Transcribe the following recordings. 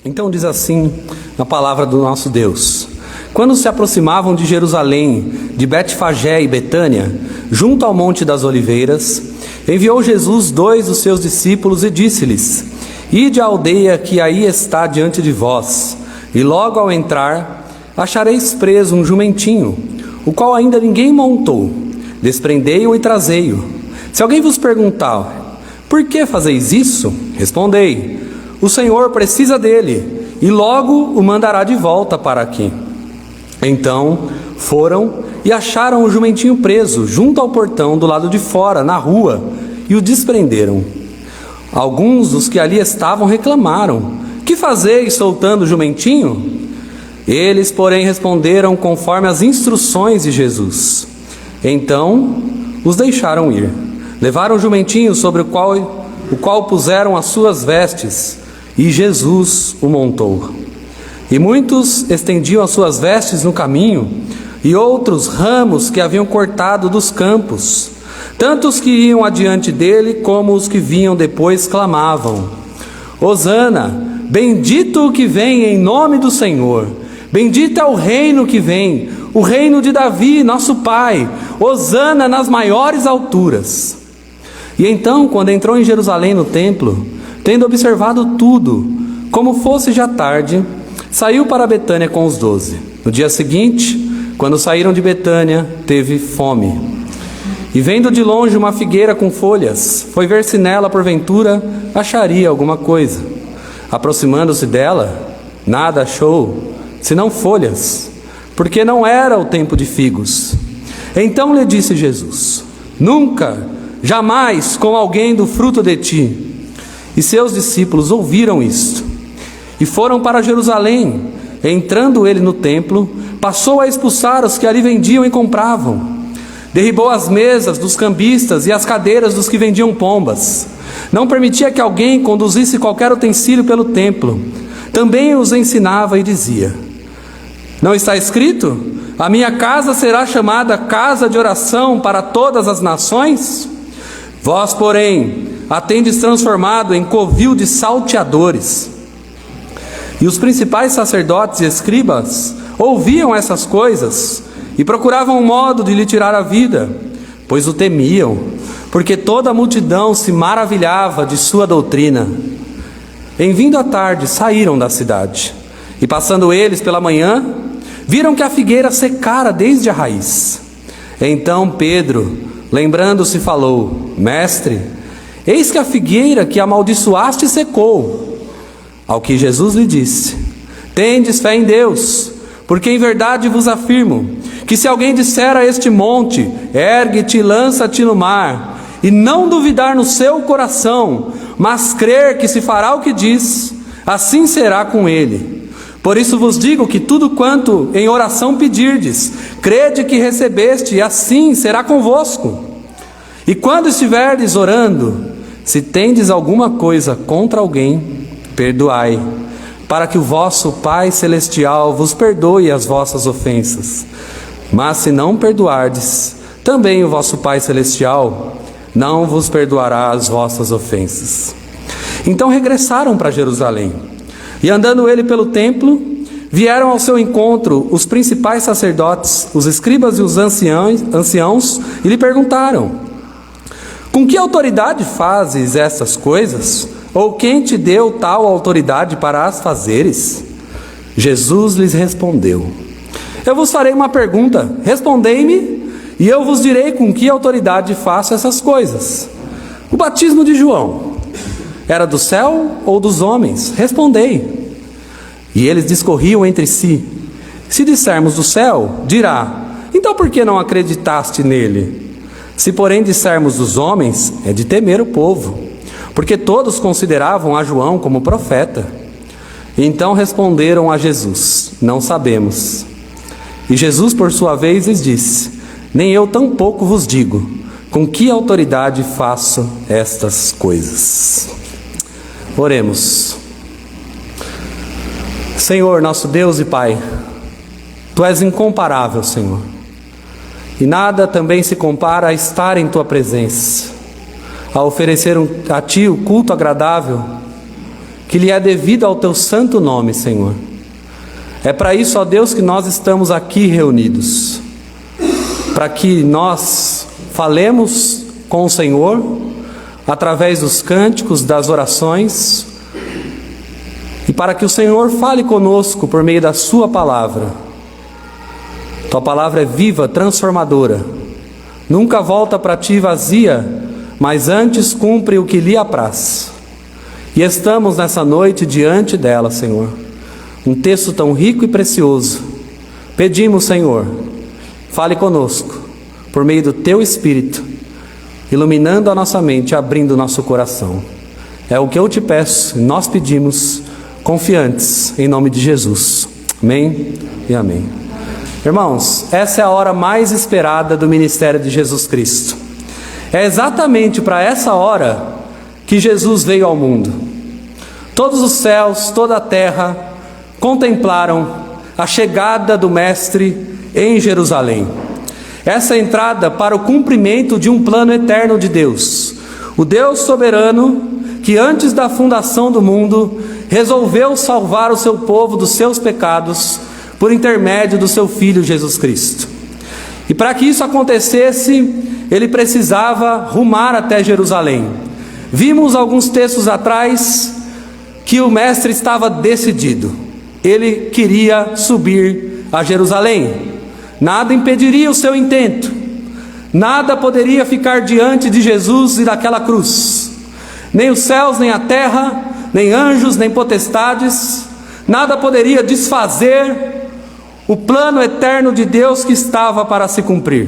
Então diz assim a palavra do nosso Deus: quando se aproximavam de Jerusalém, de Betfagé e Betânia, junto ao Monte das Oliveiras, enviou Jesus 2 dos seus discípulos e disse-lhes: ide à aldeia que aí está diante de vós, e logo ao entrar, achareis preso um jumentinho, o qual ainda ninguém montou. Desprendei-o e trazei-o. Se alguém vos perguntar: por que fazeis isso? Respondei: o Senhor precisa dele, e logo o mandará de volta para aqui. Então foram e acharam o jumentinho preso junto ao portão do lado de fora, na rua, e o desprenderam. Alguns dos que ali estavam reclamaram: que fazeis soltando o jumentinho? Eles, porém, responderam conforme as instruções de Jesus. Então os deixaram ir. Levaram o jumentinho sobre o qual puseram as suas vestes, e Jesus o montou. E muitos estendiam as suas vestes no caminho, e outros ramos que haviam cortado dos campos. Tanto os que iam adiante dele, como os que vinham depois, clamavam: Hosana, bendito o que vem em nome do Senhor. Bendito é o reino que vem, o reino de Davi, nosso pai. Hosana nas maiores alturas. E então, quando entrou em Jerusalém no templo, tendo observado tudo, como fosse já tarde, saiu para Betânia com os 12. No dia seguinte, quando saíram de Betânia, teve fome. E vendo de longe uma figueira com folhas, foi ver se nela, porventura, acharia alguma coisa. Aproximando-se dela, nada achou, senão folhas, porque não era o tempo de figos. Então lhe disse Jesus: nunca, jamais com alguém do fruto de ti. E seus discípulos ouviram isto, e foram para Jerusalém. Entrando ele no templo, passou a expulsar os que ali vendiam e compravam. Derribou as mesas dos cambistas e as cadeiras dos que vendiam pombas. Não permitia que alguém conduzisse qualquer utensílio pelo templo. Também os ensinava e dizia: não está escrito: a minha casa será chamada casa de oração para todas as nações? Vós, porém, a tendes transformado em covil de salteadores. E os principais sacerdotes e escribas ouviam essas coisas e procuravam um modo de lhe tirar a vida, pois o temiam, porque toda a multidão se maravilhava de sua doutrina. Em vindo a tarde, saíram da cidade, e passando eles pela manhã, viram que a figueira secara desde a raiz. Então Pedro, lembrando-se, falou: mestre, eis que a figueira que amaldiçoaste secou. Ao que Jesus lhe disse: tendes fé em Deus, porque em verdade vos afirmo, que se alguém disser a este monte: ergue-te e lança-te no mar, e não duvidar no seu coração, mas crer que se fará o que diz, assim será com ele. Por isso vos digo que tudo quanto em oração pedirdes, crede que recebeste, e assim será convosco. E quando estiverdes orando, se tendes alguma coisa contra alguém, perdoai, para que o vosso Pai Celestial vos perdoe as vossas ofensas. Mas se não perdoardes, também o vosso Pai Celestial não vos perdoará as vossas ofensas. Então regressaram para Jerusalém, e andando ele pelo templo, vieram ao seu encontro os principais sacerdotes, os escribas e os anciãos, e lhe perguntaram: com que autoridade fazes essas coisas? Ou quem te deu tal autoridade para as fazeres? Jesus lhes respondeu: eu vos farei uma pergunta, respondei-me, e eu vos direi com que autoridade faço essas coisas. O batismo de João era do céu ou dos homens? Respondei. E eles discorriam entre si: se dissermos do céu, dirá: então por que não acreditaste nele? Se porém dissermos dos homens, é de temer o povo, porque todos consideravam a João como profeta. Então responderam a Jesus: não sabemos. E Jesus, por sua vez, lhes disse: nem eu tampouco vos digo com que autoridade faço estas coisas. Oremos. Senhor, nosso Deus e Pai, Tu és incomparável, Senhor. E nada também se compara a estar em Tua presença, a oferecer a Ti o culto agradável que lhe é devido ao Teu santo nome, Senhor. É para isso, ó Deus, que nós estamos aqui reunidos, para que nós falemos com o Senhor através dos cânticos, das orações, e para que o Senhor fale conosco por meio da Sua palavra. Tua palavra é viva, transformadora, nunca volta para Ti vazia, mas antes cumpre o que lhe apraz. E estamos nessa noite diante dela, Senhor. Um texto tão rico e precioso. Pedimos, Senhor, fale conosco, por meio do Teu Espírito, iluminando a nossa mente, abrindo o nosso coração. É o que eu Te peço, e nós pedimos, confiantes, em nome de Jesus. Amém e amém. Irmãos, essa é a hora mais esperada do ministério de Jesus Cristo. É exatamente para essa hora que Jesus veio ao mundo. Todos os céus, toda a terra contemplaram a chegada do Mestre em Jerusalém. Essa é a entrada para o cumprimento de um plano eterno de Deus. O Deus soberano que antes da fundação do mundo resolveu salvar o seu povo dos seus pecados por intermédio do seu Filho Jesus Cristo. E para que isso acontecesse, ele precisava rumar até Jerusalém. Vimos alguns textos atrás que o Mestre estava decidido. Ele queria subir a Jerusalém. Nada impediria o seu intento. Nada poderia ficar diante de Jesus e daquela cruz. Nem os céus, nem a terra, nem anjos, nem potestades. Nada poderia desfazer o plano eterno de Deus que estava para se cumprir.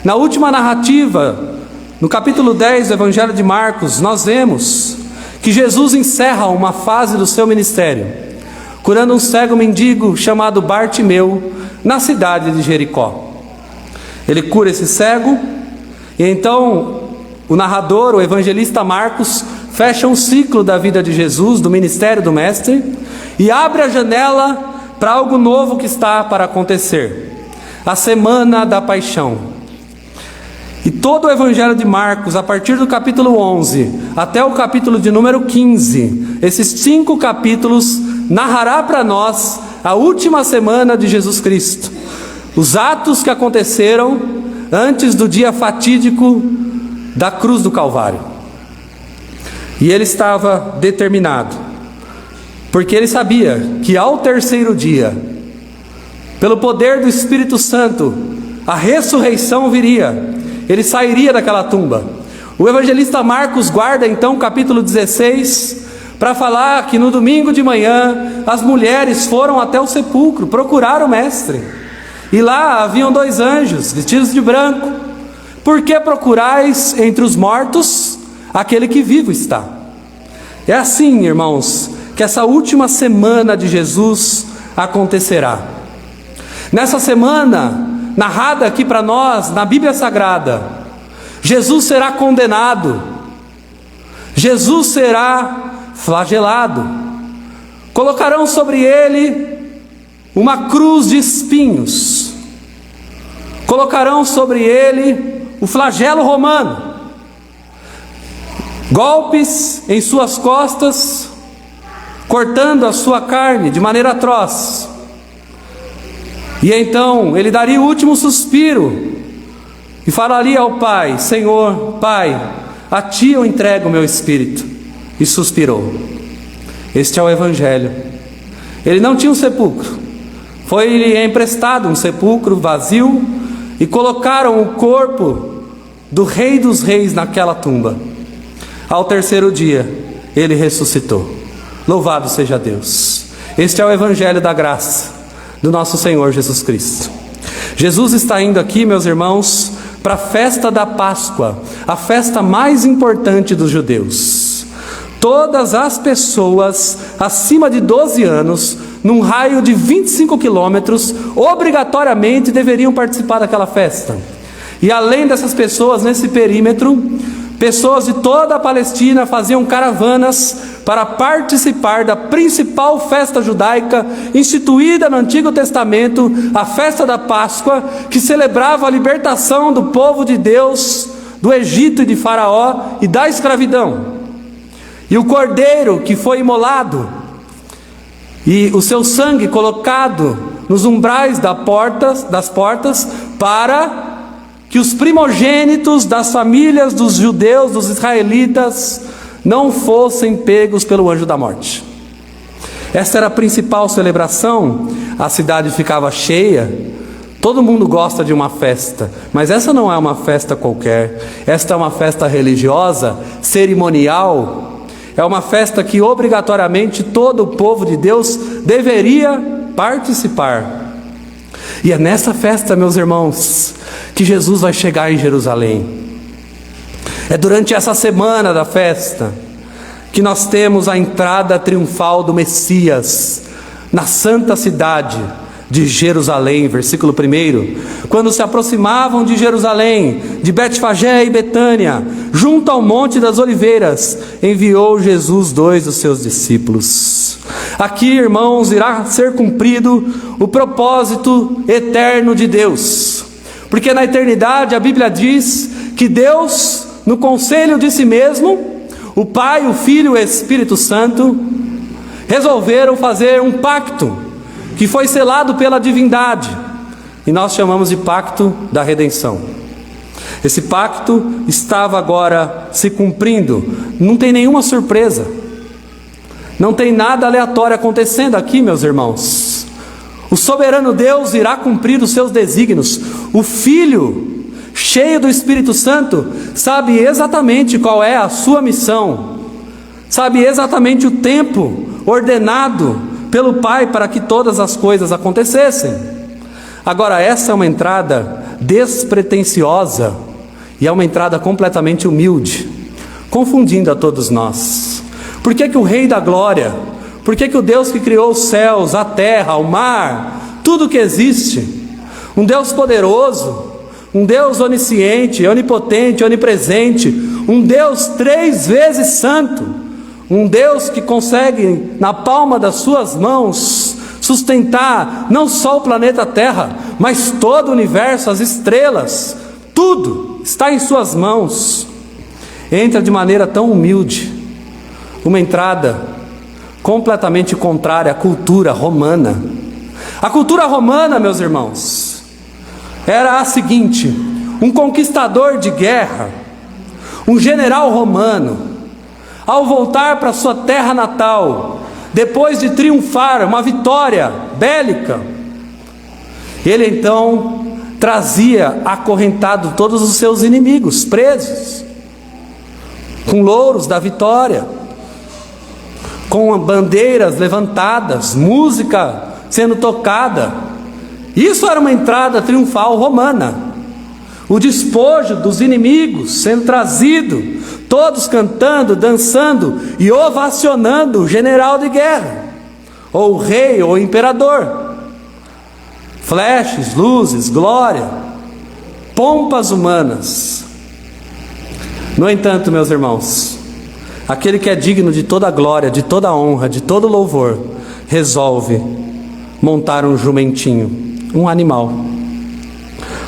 Na última narrativa, no capítulo 10 do Evangelho de Marcos, nós vemos que Jesus encerra uma fase do seu ministério, curando um cego mendigo chamado Bartimeu, na cidade de Jericó. Ele cura esse cego, e então o narrador, o evangelista Marcos, fecha um ciclo da vida de Jesus, do ministério do Mestre, e abre a janela para algo novo que está para acontecer, a semana da paixão. E todo o evangelho de Marcos, a partir do capítulo 11 até o capítulo de número 15, esses 5 capítulos narrará para nós a última semana de Jesus Cristo, os atos que aconteceram antes do dia fatídico da cruz do Calvário. E ele estava determinado, porque ele sabia que ao terceiro dia, pelo poder do Espírito Santo, a ressurreição viria. Ele sairia daquela tumba. O evangelista Marcos guarda então o capítulo 16 para falar que no domingo de manhã as mulheres foram até o sepulcro procurar o Mestre. E lá haviam 2 anjos vestidos de branco. Por que procurais entre os mortos aquele que vivo está? É assim, irmãos, que essa última semana de Jesus acontecerá. Nessa semana, narrada aqui para nós, na Bíblia Sagrada, Jesus será condenado, Jesus será flagelado, colocarão sobre ele uma cruz de espinhos, colocarão sobre ele o flagelo romano, golpes em suas costas, cortando a sua carne de maneira atroz. E então ele daria o último suspiro e falaria ao Pai: Senhor, Pai, a Ti eu entrego o meu espírito. E suspirou. Este é o Evangelho. Ele não tinha um sepulcro. Foi-lhe emprestado um sepulcro vazio e colocaram o corpo do Rei dos Reis naquela tumba. Ao terceiro dia, ele ressuscitou. Louvado seja Deus. Este é o Evangelho da graça do nosso Senhor Jesus Cristo. Jesus está indo aqui, meus irmãos, para a festa da Páscoa, a festa mais importante dos judeus. Todas as pessoas acima de 12 anos, num raio de 25 quilômetros, obrigatoriamente deveriam participar daquela festa. E além dessas pessoas, nesse perímetro, pessoas de toda a Palestina faziam caravanas para participar da principal festa judaica instituída no Antigo Testamento, a festa da Páscoa, que celebrava a libertação do povo de Deus do Egito e de Faraó e da escravidão. E o cordeiro que foi imolado e o seu sangue colocado nos umbrais das portas para que os primogênitos das famílias dos judeus, dos israelitas, não fossem pegos pelo anjo da morte. Esta era a principal celebração. A cidade ficava cheia. Todo mundo gosta de uma festa, mas essa não é uma festa qualquer. Esta é uma festa religiosa, cerimonial. É uma festa que obrigatoriamente todo o povo de Deus deveria participar. E é nessa festa, meus irmãos, que Jesus vai chegar em Jerusalém. É durante essa semana da festa que nós temos a entrada triunfal do Messias na santa cidade de Jerusalém. Versículo 1: quando se aproximavam de Jerusalém, de Betfagé e Betânia, junto ao Monte das Oliveiras, enviou Jesus 2 dos seus discípulos. Aqui, irmãos, irá ser cumprido o propósito eterno de Deus, porque na eternidade a Bíblia diz que Deus, no conselho de si mesmo, o Pai, o Filho e o Espírito Santo resolveram fazer um pacto que foi selado pela divindade, e nós chamamos de pacto da redenção. Esse pacto estava agora se cumprindo. Não tem nenhuma surpresa, não tem nada aleatório acontecendo aqui, meus irmãos. O soberano Deus irá cumprir os seus desígnios. O Filho, cheio do Espírito Santo, sabe exatamente qual é a sua missão, sabe exatamente o tempo ordenado pelo Pai para que todas as coisas acontecessem. Agora, essa é uma entrada despretensiosa e é uma entrada completamente humilde, confundindo a todos nós. Por que o Rei da Glória, por que o Deus que criou os céus, a terra, o mar, tudo que existe, um Deus poderoso, um Deus onisciente, onipotente, onipresente, um Deus 3 vezes santo, um Deus que consegue na palma das suas mãos sustentar não só o planeta Terra, mas todo o universo, as estrelas, tudo está em suas mãos, entra de maneira tão humilde, uma entrada completamente contrária à cultura romana. A cultura romana, meus irmãos, era a seguinte: um conquistador de guerra, um general romano, ao voltar para sua terra natal, depois de triunfar, uma vitória bélica, ele então trazia acorrentado todos os seus inimigos presos, com louros da vitória, com bandeiras levantadas, música sendo tocada. Isso era uma entrada triunfal romana. O despojo dos inimigos sendo trazido, todos cantando, dançando e ovacionando o general de guerra, ou o rei, ou o imperador. Flashes, luzes, glória, pompas humanas. No entanto, meus irmãos, aquele que é digno de toda glória, de toda honra, de todo louvor, resolve montar um jumentinho, um animal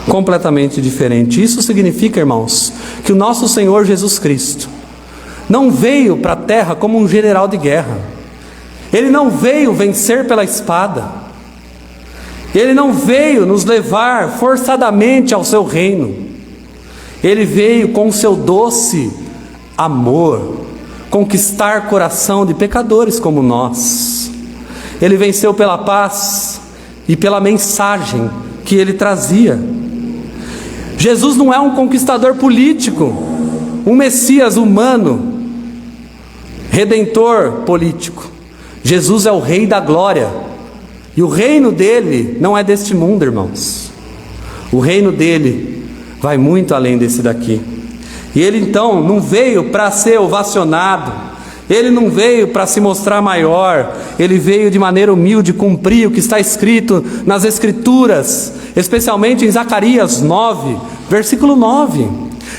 completamente diferente. Isso significa, irmãos, que o nosso Senhor Jesus Cristo não veio para a terra como um general de guerra. Ele não veio vencer pela espada. Ele não veio nos levar forçadamente ao seu reino. Ele veio com o seu doce amor conquistar coração de pecadores como nós. Ele venceu pela paz e pela mensagem que ele trazia. Jesus não é um conquistador político, um Messias humano, redentor político. Jesus é o Rei da Glória, e o reino dele não é deste mundo, irmãos. O reino dele vai muito além desse daqui. E ele então não veio para ser ovacionado, ele não veio para se mostrar maior, ele veio de maneira humilde cumprir o que está escrito nas Escrituras, especialmente em Zacarias 9, versículo 9: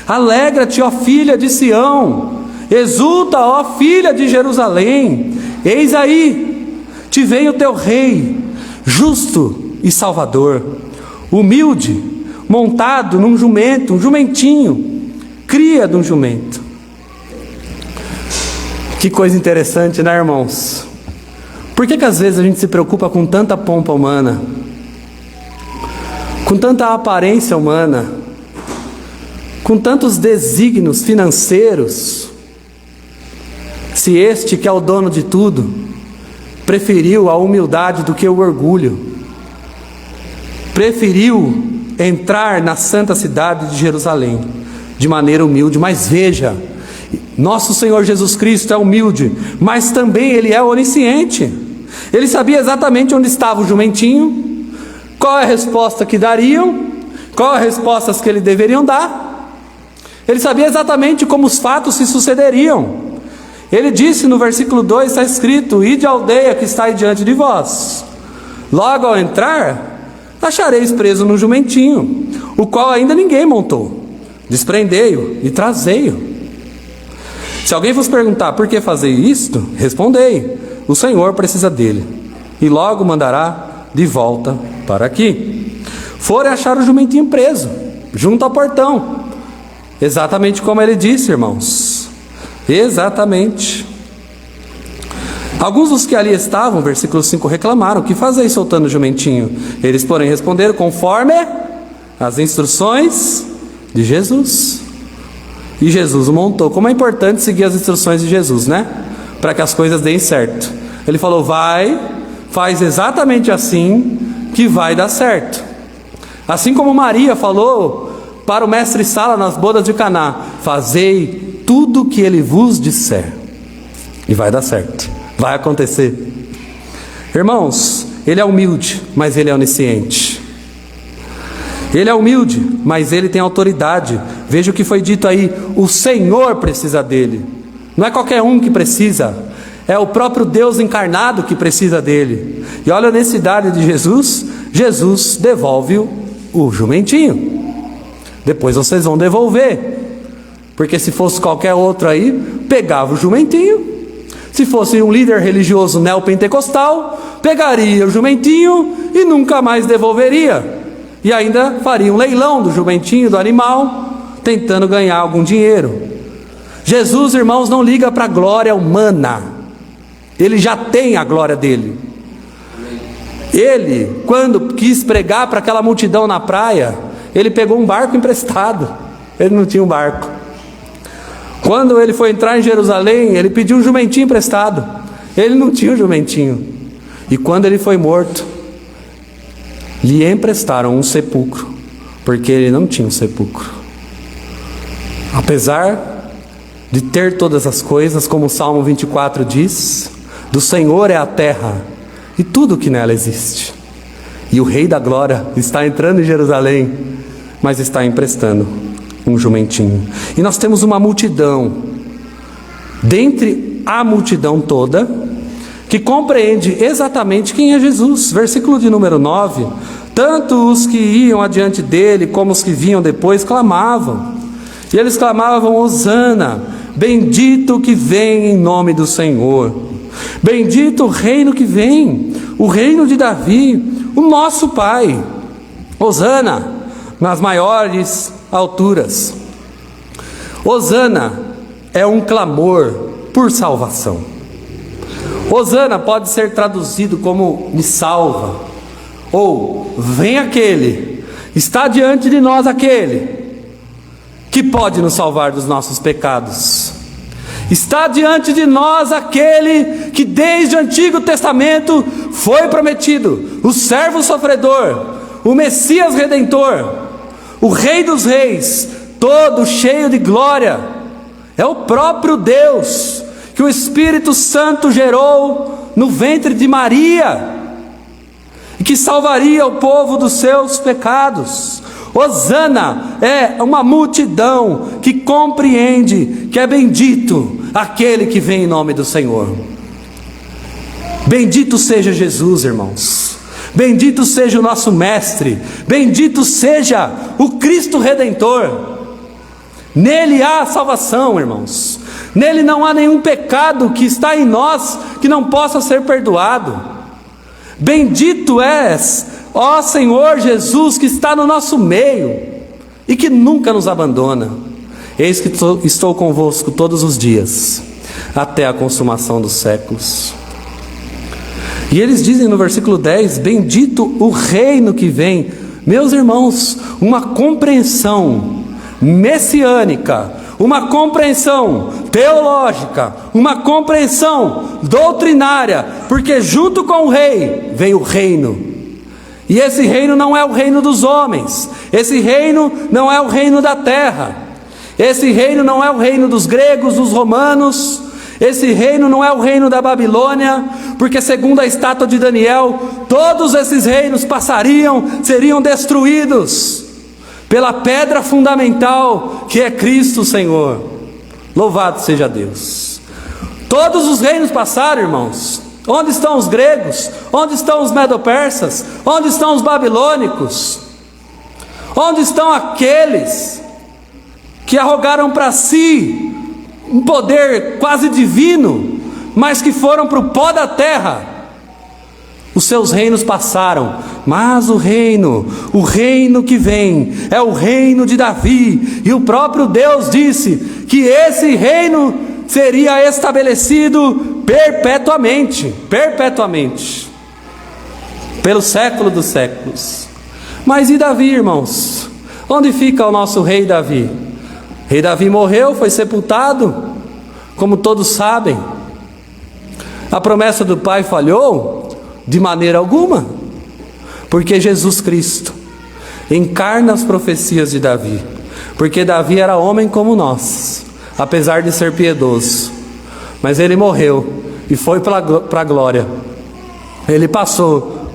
alegra-te, ó filha de Sião, Exulta, ó filha de Jerusalém, eis aí, te vem o teu rei, justo e salvador, humilde, montado num jumento, um jumentinho, cria de um jumento. Que coisa interessante, né, irmãos? Por que às vezes a gente se preocupa com tanta pompa humana, com tanta aparência humana, com tantos desígnios financeiros, se este que é o dono de tudo, preferiu a humildade do que o orgulho, preferiu entrar na santa cidade de Jerusalém, de maneira humilde. Mas veja, nosso Senhor Jesus Cristo é humilde, mas também Ele é onisciente. Ele sabia exatamente onde estava o jumentinho, qual é a resposta que dariam, qual é a resposta que eles deveriam dar. Ele sabia exatamente como os fatos se sucederiam. Ele disse no versículo 2, está escrito: ide à aldeia que está aí diante de vós. Logo ao entrar, achareis preso no jumentinho, o qual ainda ninguém montou. Desprendei-o e trazei-o. Se alguém vos perguntar por que fazer isto, respondei: o Senhor precisa dele, e logo mandará de volta para aqui. Forem achar o jumentinho preso, junto ao portão. Exatamente como ele disse, irmãos. Exatamente. Alguns dos que ali estavam, versículo 5, reclamaram: que fazeis soltando o jumentinho? Eles, porém, responderam conforme as instruções de Jesus. E Jesus o montou. Como é importante seguir as instruções de Jesus, né? Para que as coisas deem certo. Ele falou: vai, faz exatamente assim que vai dar certo. Assim como Maria falou para o mestre Sala nas bodas de Caná: fazei tudo o que ele vos disser, e vai dar certo, vai acontecer. Irmãos, ele é humilde, mas ele é onisciente. Ele é humilde, mas ele tem autoridade. Veja o que foi dito aí: o Senhor precisa dele. Não é qualquer um que precisa, é o próprio Deus encarnado que precisa dele. E olha a honestidade de Jesus. Jesus devolve o jumentinho. Depois vocês vão devolver, porque se fosse qualquer outro aí, pegava o jumentinho. Se fosse um líder religioso neopentecostal, pegaria o jumentinho e nunca mais devolveria, e ainda faria um leilão do jumentinho, do animal, tentando ganhar algum dinheiro. Jesus, irmãos, não liga para a glória humana. Ele já tem a glória dele. Ele, quando quis pregar para aquela multidão na praia, ele pegou um barco emprestado. Ele não tinha um barco. Quando ele foi entrar em Jerusalém, ele pediu um jumentinho emprestado. Ele não tinha um jumentinho. E quando ele foi morto, lhe emprestaram um sepulcro, porque ele não tinha um sepulcro. Apesar de ter todas as coisas, como o Salmo 24 diz: do Senhor é a terra e tudo que nela existe. E o Rei da Glória está entrando em Jerusalém, mas está emprestando um jumentinho. E nós temos uma multidão, dentre a multidão toda, que compreende exatamente quem é Jesus. Versículo de número 9: tanto os que iam adiante dele, como os que vinham depois, clamavam. E eles clamavam: hosana, bendito o que vem em nome do Senhor. Bendito o reino que vem, o reino de Davi, o nosso Pai. Hosana nas maiores alturas. Hosana é um clamor por salvação. Hosana pode ser traduzido como me salva, ou vem aquele, está diante de nós aquele que pode nos salvar dos nossos pecados. Está diante de nós aquele que desde o Antigo Testamento foi prometido, o servo sofredor, o Messias Redentor, o Rei dos Reis, todo cheio de glória. É o próprio Deus que o Espírito Santo gerou no ventre de Maria, e que salvaria o povo dos seus pecados. Hosana é uma multidão que compreende que é bendito aquele que vem em nome do Senhor. Bendito seja Jesus, irmãos. Bendito seja o nosso Mestre. Bendito seja o Cristo Redentor. Nele há salvação, irmãos. Nele não há nenhum pecado que está em nós que não possa ser perdoado. Bendito és, ó Senhor Jesus, que está no nosso meio e que nunca nos abandona. Eis que estou convosco todos os dias, até a consumação dos séculos. E eles dizem no versículo 10, bendito o reino que vem. Meus irmãos, uma compreensão messiânica, uma compreensão teológica, uma compreensão doutrinária, porque junto com o rei vem o reino. E esse reino não é o reino dos homens, esse reino não é o reino da terra, esse reino não é o reino dos gregos, dos romanos, esse reino não é o reino da Babilônia, porque segundo a estátua de Daniel, todos esses reinos passariam, seriam destruídos pela pedra fundamental que é Cristo Senhor. Louvado seja Deus. Todos os reinos passaram, irmãos. Onde estão os gregos? Onde estão os medo-persas? Onde estão os babilônicos? Onde estão aqueles que arrogaram para si um poder quase divino, mas que foram para o pó da terra? Os seus reinos passaram, mas o reino que vem é o reino de Davi, e o próprio Deus disse que esse reino seria estabelecido perpetuamente, pelo século dos séculos. Mas e Davi, irmãos? Onde fica o nosso rei Davi? O rei Davi morreu, foi sepultado, como todos sabem. A promessa do Pai falhou? De maneira alguma, porque Jesus Cristo encarna as profecias de Davi, porque Davi era homem como nós, apesar de ser piedoso, mas ele morreu e foi para a glória. Ele passou,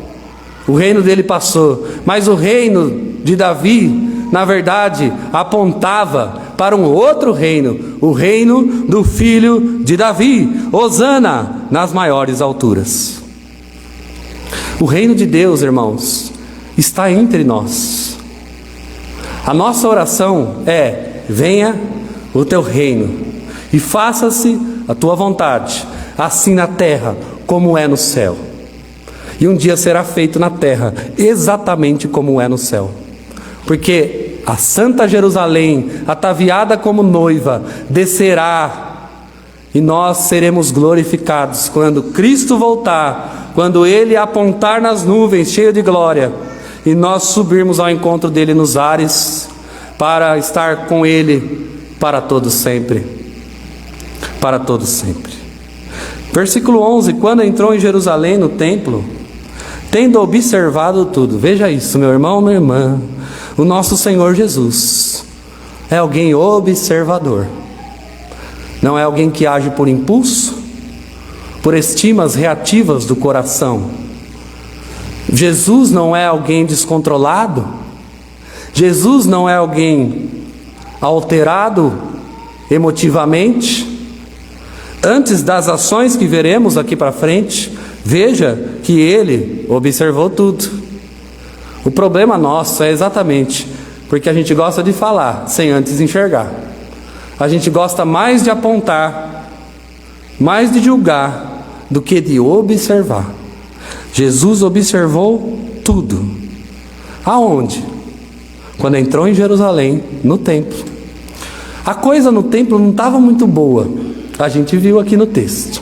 o reino dele passou, mas o reino de Davi, na verdade, apontava para um outro reino, o reino do filho de Davi, Hosana nas maiores alturas. O reino de Deus, irmãos, está entre nós. A nossa oração é: venha o teu reino e faça-se a tua vontade, assim na terra como é no céu. E um dia será feito na terra exatamente como é no céu, porque a Santa Jerusalém, ataviada como noiva, descerá, e nós seremos glorificados quando Cristo voltar, quando Ele apontar nas nuvens cheio de glória, e nós subirmos ao encontro dEle nos ares, para estar com Ele para todos sempre. Para todos sempre. Versículo 11, quando entrou em Jerusalém no templo, tendo observado tudo, veja isso, meu irmão, minha irmã, o nosso Senhor Jesus é alguém observador. Não é alguém que age por impulso, por estimas reativas do coração. Jesus não é alguém descontrolado. Jesus não é alguém alterado emotivamente. Antes das ações que veremos aqui para frente, veja que ele observou tudo. O problema nosso é exatamente porque a gente gosta de falar sem antes enxergar. A gente gosta mais de apontar, mais de julgar, do que de observar. Jesus observou tudo. Aonde? Quando entrou em Jerusalém, no templo. A coisa no templo não estava muito boa. A gente viu aqui no texto.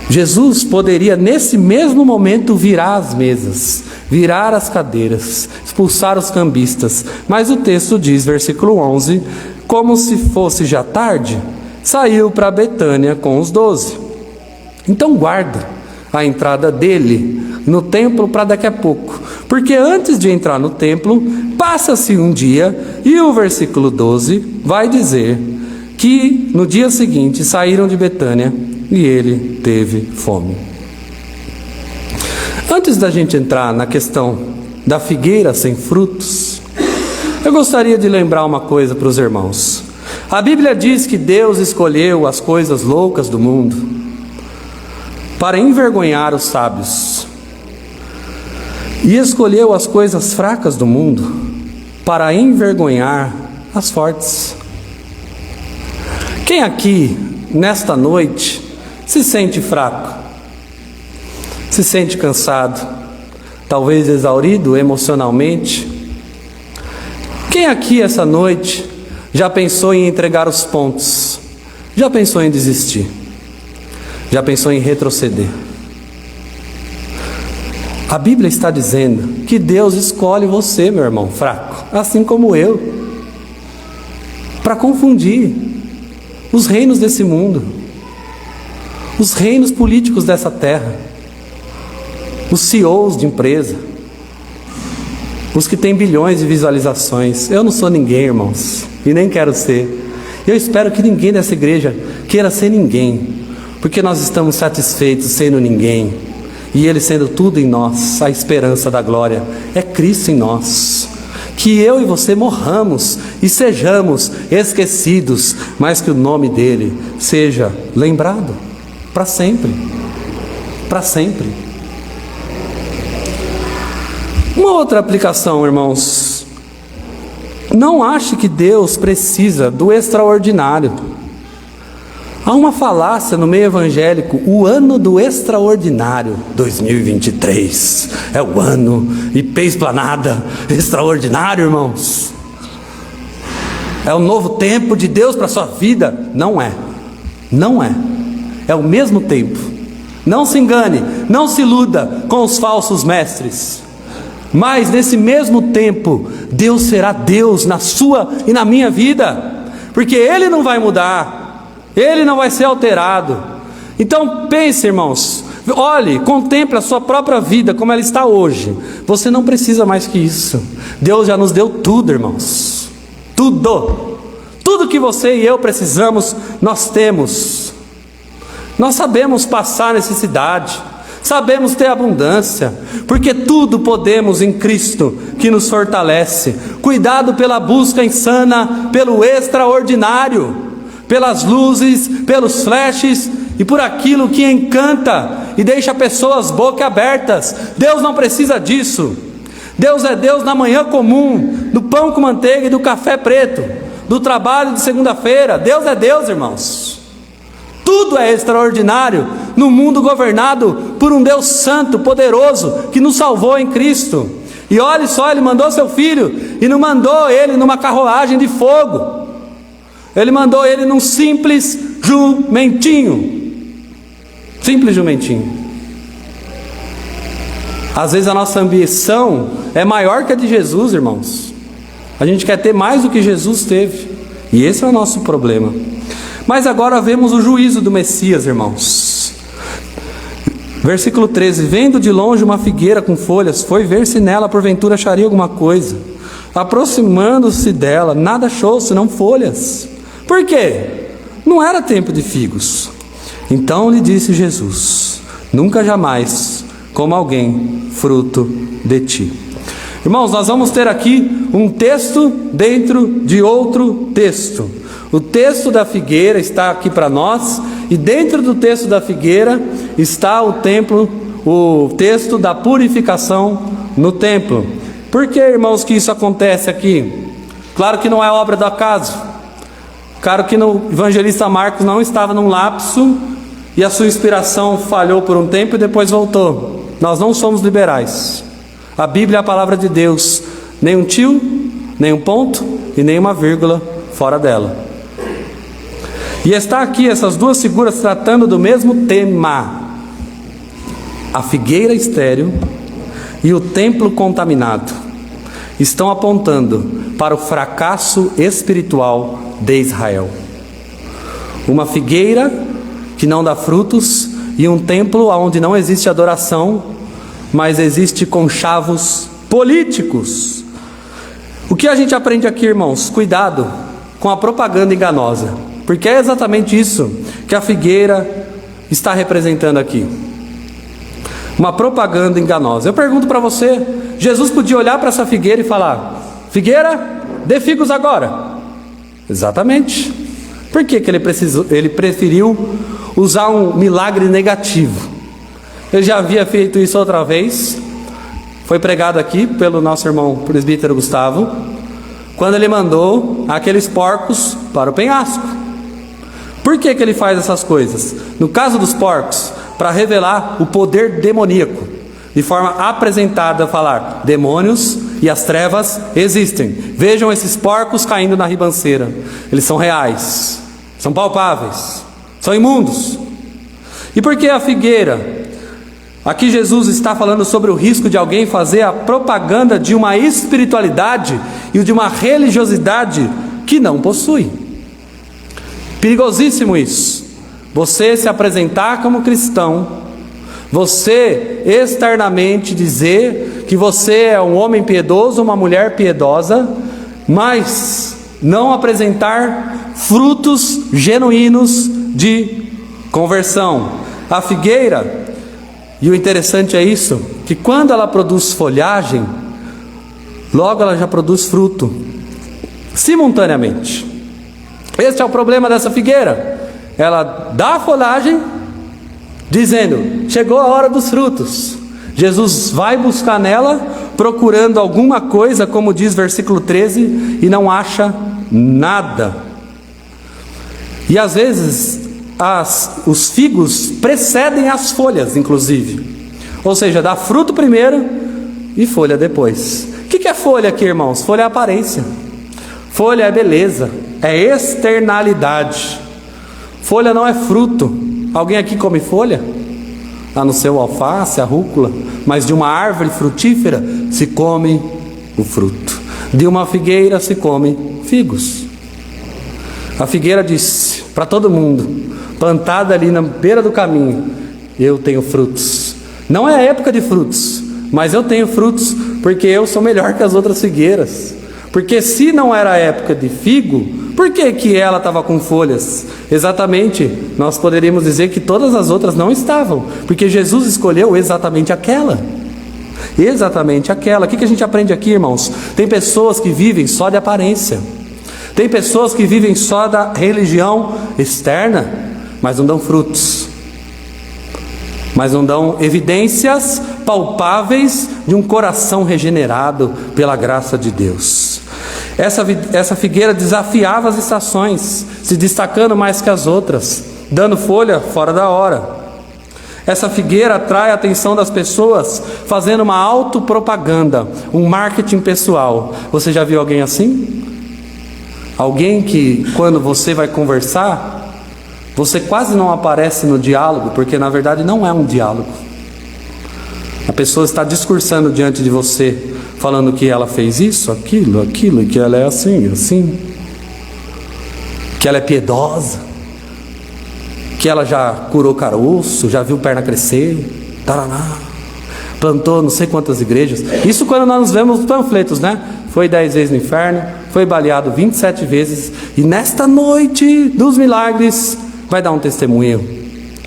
Jesus poderia nesse mesmo momento virar as mesas, virar as cadeiras, expulsar os cambistas. Mas o texto diz, versículo 11, como se fosse já tarde, saiu para Betânia com os 12. Então guarda a entrada dele no templo para daqui a pouco, porque antes de entrar no templo, passa-se um dia, e o versículo 12 vai dizer que no dia seguinte saíram de Betânia e ele teve fome. Antes da gente entrar na questão da figueira sem frutos, eu gostaria de lembrar uma coisa para os irmãos. A Bíblia diz que Deus escolheu as coisas loucas do mundo para envergonhar os sábios, e escolheu as coisas fracas do mundo para envergonhar as fortes. Quem aqui, nesta noite, se sente fraco? Se sente cansado? Talvez exaurido emocionalmente? Quem aqui essa noite já pensou em entregar os pontos? Já pensou em desistir? Já pensou em retroceder? A Bíblia está dizendo que Deus escolhe você, meu irmão fraco, assim como eu, para confundir os reinos desse mundo, os reinos políticos dessa terra, os CEOs de empresa, os que têm bilhões de visualizações. Eu não sou ninguém, irmãos, e nem quero ser. Eu espero que ninguém dessa igreja queira ser ninguém, porque nós estamos satisfeitos sendo ninguém, e Ele sendo tudo em nós. A esperança da glória é Cristo em nós. Que eu e você morramos e sejamos esquecidos, mas que o nome dEle seja lembrado para sempre, para sempre. Uma outra aplicação, irmãos: não ache que Deus precisa do extraordinário. Há uma falácia no meio evangélico: o ano do extraordinário, 2023, é o ano IP Esplanada extraordinário, irmãos. É o novo tempo de Deus para a sua vida. Não é, não é. É o mesmo tempo. Não se engane, não se iluda com os falsos mestres. Mas nesse mesmo tempo, Deus será Deus na sua e na minha vida, porque Ele não vai mudar, Ele não vai ser alterado. Então pense, irmãos, olhe, contemple a sua própria vida como ela está hoje. Você não precisa mais que isso. Deus já nos deu tudo, irmãos. Tudo que você e eu precisamos, nós temos. Nós sabemos passar necessidade, sabemos ter abundância, porque tudo podemos em Cristo que nos fortalece. Cuidado pela busca insana, pelo extraordinário, pelas luzes, pelos flashes e por aquilo que encanta e deixa pessoas boquiabertas. Deus não precisa disso. Deus é Deus na manhã comum, do pão com manteiga e do café preto, do trabalho de segunda-feira. Deus é Deus, irmãos. Tudo é extraordinário no mundo governado por um Deus santo, poderoso, que nos salvou em Cristo. E olhe só, Ele mandou seu Filho, e não mandou Ele numa carruagem de fogo. Ele mandou Ele num simples jumentinho. Simples jumentinho. Às vezes a nossa ambição é maior que a de Jesus, irmãos. A gente quer ter mais do que Jesus teve, e esse é o nosso problema. Mas agora vemos o juízo do Messias, irmãos. Versículo 13: vendo de longe uma figueira com folhas, foi ver se nela porventura acharia alguma coisa. Aproximando-se dela, nada achou senão folhas. Por quê? Não era tempo de figos. Então lhe disse Jesus: nunca jamais coma alguém fruto de ti. Irmãos, nós vamos ter aqui um texto dentro de outro texto. O texto da figueira está aqui para nós, e dentro do texto da figueira está o templo, o texto da purificação no templo. Por que, irmãos, que isso acontece aqui? Claro que não é obra do acaso. Claro que no evangelista Marcos não estava num lapso e a sua inspiração falhou por um tempo e depois voltou. Nós não somos liberais. A Bíblia é a palavra de Deus, nem um tio, nem um ponto e nem uma vírgula fora dela. E está aqui essas duas figuras tratando do mesmo tema: a figueira estéril e o templo contaminado. Estão apontando para o fracasso espiritual de Israel. Uma figueira que não dá frutos e um templo onde não existe adoração, mas existe conchavos políticos. O que a gente aprende aqui, irmãos? Cuidado com a propaganda enganosa, porque é exatamente isso que a figueira está representando aqui. Uma propaganda enganosa. Eu pergunto para você: Jesus podia olhar para essa figueira e falar: figueira, dê figos agora. Exatamente. Por que ele preferiu usar um milagre negativo? Ele já havia feito isso outra vez. Foi pregado aqui pelo nosso irmão presbítero Gustavo, quando ele mandou aqueles porcos para o penhasco. Por que ele faz essas coisas? No caso dos porcos, para revelar o poder demoníaco, de forma apresentada, falar: demônios e as trevas existem. Vejam esses porcos caindo na ribanceira. Eles são reais, são palpáveis, são imundos. E por que a figueira? Aqui Jesus está falando sobre o risco de alguém fazer a propaganda de uma espiritualidade e de uma religiosidade que não possui. Perigosíssimo isso. Você se apresentar como cristão, você externamente dizer que você é um homem piedoso, uma mulher piedosa, mas não apresentar frutos genuínos de conversão. A figueira, e o interessante é isso, que quando ela produz folhagem, logo ela já produz fruto, simultaneamente. Este é o problema dessa figueira. Ela dá folhagem, dizendo: chegou a hora dos frutos. Jesus vai buscar nela, procurando alguma coisa, como diz versículo 13, e não acha nada. E às vezes os figos precedem as folhas, inclusive. Ou seja, dá fruto primeiro e folha depois. O que é folha aqui, irmãos? Folha é aparência. Folha é beleza, é externalidade. Folha não é fruto. Alguém aqui come folha? A não ser o alface, a rúcula. Mas de uma árvore frutífera se come o fruto. De uma figueira se come figos. A figueira disse para todo mundo, plantada ali na beira do caminho: eu tenho frutos. Não é a época de frutos, mas eu tenho frutos porque eu sou melhor que as outras figueiras. Porque se não era a época de figo, por que ela estava com folhas? Exatamente, nós poderíamos dizer que todas as outras não estavam, porque Jesus escolheu exatamente aquela. Exatamente aquela. O que a gente aprende aqui, irmãos? Tem pessoas que vivem só de aparência. Tem pessoas que vivem só da religião externa, mas não dão frutos. Mas não dão evidências palpáveis de um coração regenerado pela graça de Deus. Essa figueira desafiava as estações, se destacando mais que as outras, dando folha fora da hora. Essa figueira atrai a atenção das pessoas, fazendo uma autopropaganda, um marketing pessoal. Você já viu alguém assim? Alguém que, quando você vai conversar, você quase não aparece no diálogo, porque na verdade não é um diálogo. A pessoa está discursando diante de você, falando que ela fez isso, aquilo, e que ela é assim, que ela é piedosa, que ela já curou caroço, já viu perna crescer, taraná, plantou não sei quantas igrejas. Isso quando nós vemos os panfletos, né? Foi 10 vezes no inferno, foi baleado 27 vezes, e nesta noite dos milagres vai dar um testemunho.